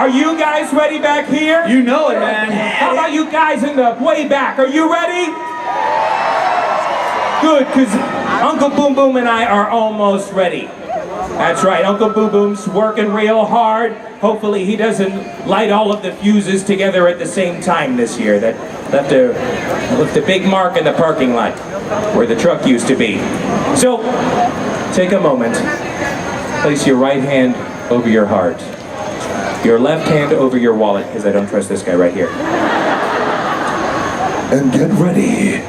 Are you guys ready back here? You know it, man. How about you guys in the way back? Are you ready? Good, because Uncle Boom Boom and I are almost ready. That's right, Uncle Boom Boom's working real hard. Hopefully he doesn't light all of the fuses together at the same time this year. That left a big mark in the parking lot where the truck used to be. So, take a moment. Place your right hand over your heart. Your left hand over your wallet, because I don't trust this guy right here. And get ready,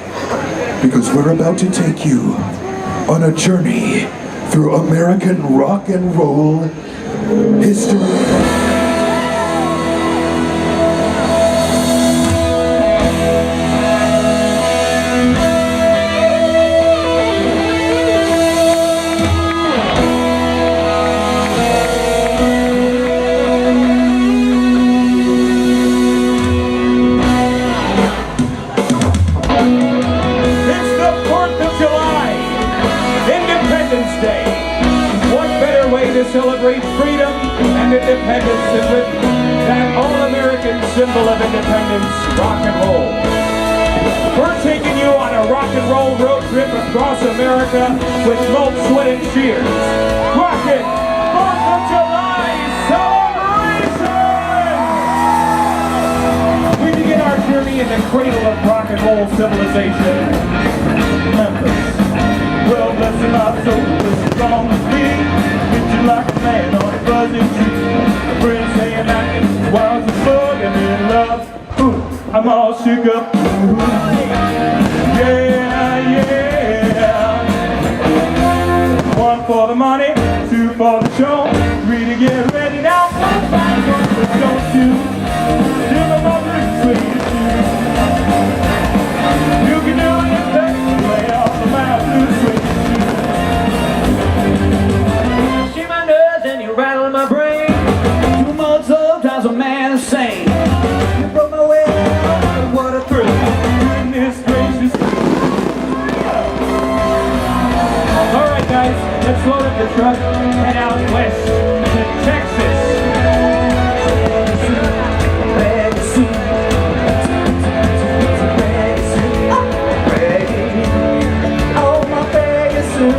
because we're about to take you on a journey through American rock and roll history. Celebrate freedom and independence and with that all-American symbol of independence, rock and roll. We're taking you on a rock and roll road trip across America with Mulch, and Shears. Rockin' 4th of July celebration! We begin our journey in the cradle of rock and roll civilization, Memphis. Well, bless my soul, this song is me. Like a man on a buzzing tree, a friend saying I can wild as a bug and in love. Ooh, I'm all shook up. Ooh, yeah, yeah. 1 for the money, 2 for the show, 3 to get ready now. 5 don't you? Give them all the sweet you can do anything, play off the mouth to sweet. Rattle my brain. Too much sometimes a man is sane. You broke my way, what a thrill. Goodness gracious. Alright guys, let's load up the truck and head out west to Texas. Oh my Pegasus.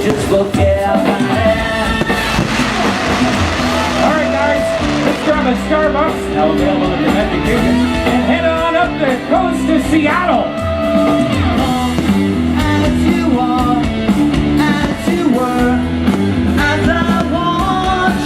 Just look at my hand. Alright guys, let's grab a Starbucks, now available at the Memphis Kitchen, and head on up the coast to Seattle. As you are, as you were, as I want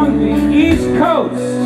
from the East Coast.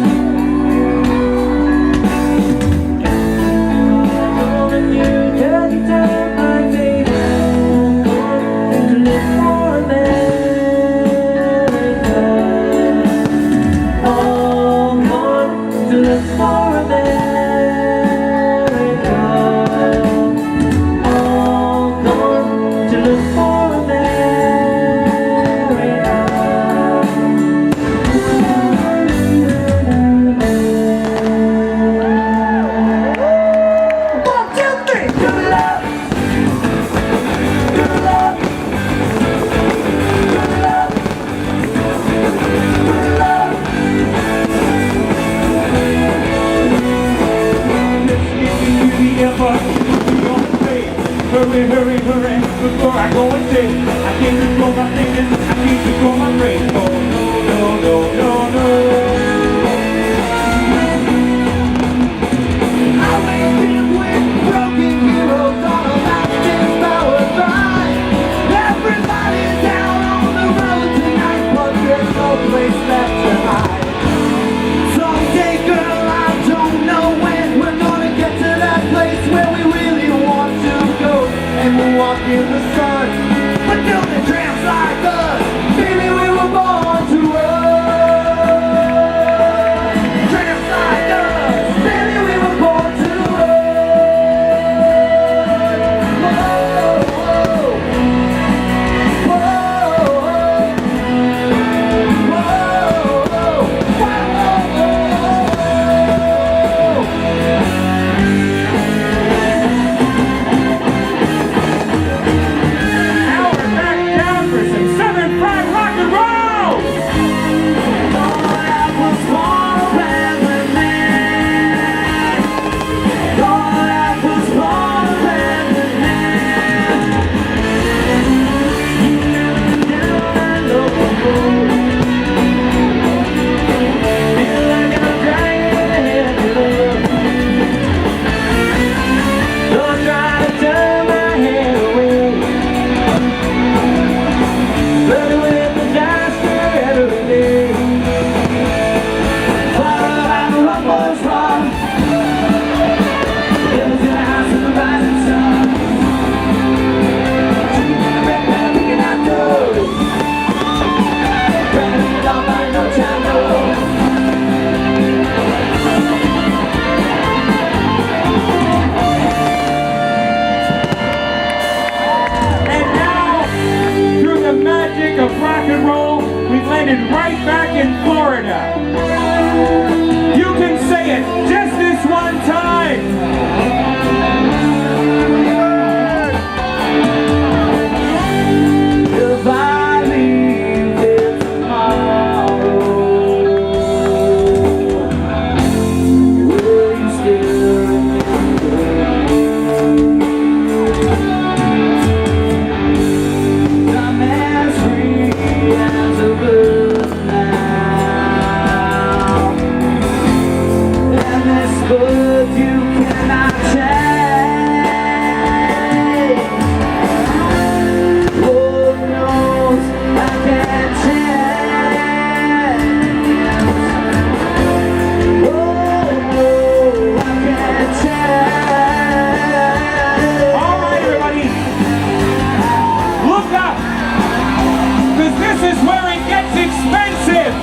Hurry, hurry, hurry, before I go insane. I can't control my thinking, I can't control my brain. Oh, no, no, no, no, no. I waited with broken heroes on a mountain powered ride. Everybody's down on the road tonight, but there's no place left to hide. Someday, girl, I don't know when we're gonna get to that place where we really want to go. And we'll walk in the sun, but don't the tramps like us. Baby, we were born to run. Tramps like us. Baby, we were born to run. Whoa, whoa. Of rock and roll, we've landed right back in Florida. You can say it just this one time. If I leave here tomorrow, will you still remember? I'm as free as a bird now, and this bird you cannot change. Lord knows I can't change. Oh no, I can't change. All right, everybody, look up, because this is where it gets expensive.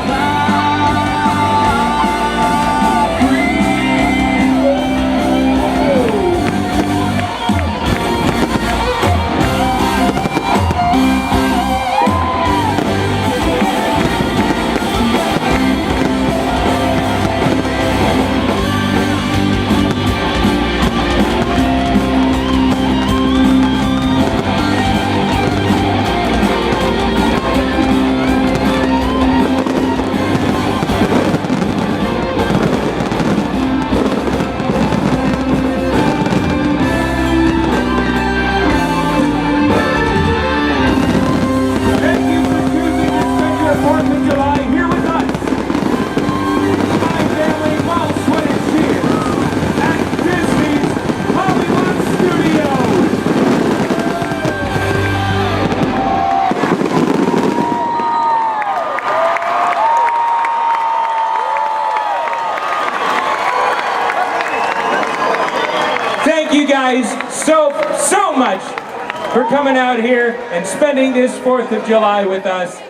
for coming out here and spending this 4th of July with us.